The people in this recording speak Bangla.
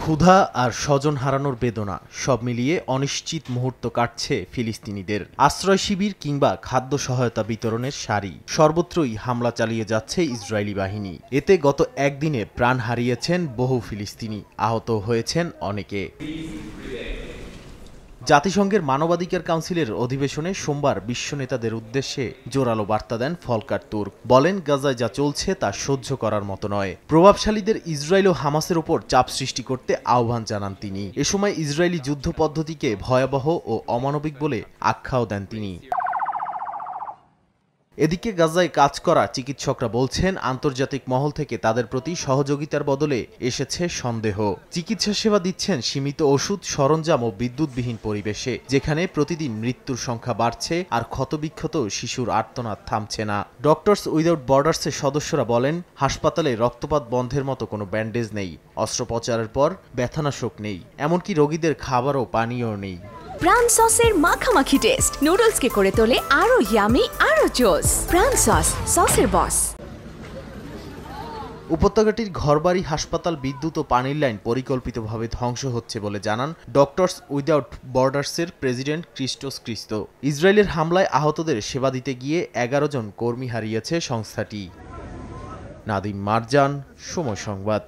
ক্ষুধা আর স্বজন হারানোর বেদনা সব মিলিয়ে অনিশ্চিত মুহূর্ত কাটছে ফিলিস্তিনিদের। আশ্রয় শিবির কিংবা খাদ্য সহায়তা বিতরণের সারি সর্বত্রই হামলা চালিয়ে যাচ্ছে ইসরায়েলি বাহিনী। এতে গত একদিনে প্রাণ হারিয়েছেন বহু ফিলিস্তিনি, আহত হয়েছেন অনেকে। জাতিসংঘের মানবাধিকার কাউন্সিলের অধিবেশনে সোমবার বিশ্ব নেতাদের উদ্দেশ্যে জোরালো বার্তা দেন ভলকার তুর্ক। বলেন, গাজায় যা চলছে তা সহ্য করার মতো নয়। প্রভাবশালীদের ইসরায়েল ও হামাসের ওপর চাপ সৃষ্টি করতে আহ্বান জানান তিনি। এ সময় ইসরায়েলি যুদ্ধ পদ্ধতিকে ভয়াবহ ও অমানবিক বলে আখ্যাও দেন তিনি। এদিকে গাজায় কাজ করা চিকিৎসকরা বলছেন, আন্তর্জাতিক মহল থেকে তাদের প্রতি সহযোগিতার বদলে এসেছে সন্দেহ। চিকিৎসা সেবা দিচ্ছেন সীমিত ওষুধ, সরঞ্জাম ও বিদ্যুৎবিহীন পরিবেশে, যেখানে প্রতিদিন মৃত্যুর সংখ্যা বাড়ছে আর ক্ষতবিক্ষত শিশুর আর্তনাদ থামছে না। ডক্টরস উইদাউট বর্ডার্সের সদস্যরা বলেন, হাসপাতালে রক্তপাত বন্ধের মতো কোনো ব্যান্ডেজ নেই, অস্ত্রোপচারের পর ব্যথানাশক নেই, এমনকি রোগীদের খাবার ও পানীয় নেই। প্রাণ সসের মাখামাখি টেস্ট নুডলসকে করে তোলে আরো ইয়ামি, আরো জোস। প্রাণ সস, সসের বস। উপত্যকাটির ঘরবাড়ি, হাসপাতাল, বিদ্যুৎ ও পানির লাইন পরিকল্পিতভাবে ধ্বংস হচ্ছে বলে জানান ডক্টরস উইদাউট বর্ডার্সের প্রেসিডেন্ট ক্রিস্টোস ক্রিস্তো। ইসরায়েলের হামলায় আহতদের সেবা দিতে গিয়ে 11 জন কর্মী হারিয়েছে সংস্থাটি। নাদিম মারজান, সময় সংবাদ।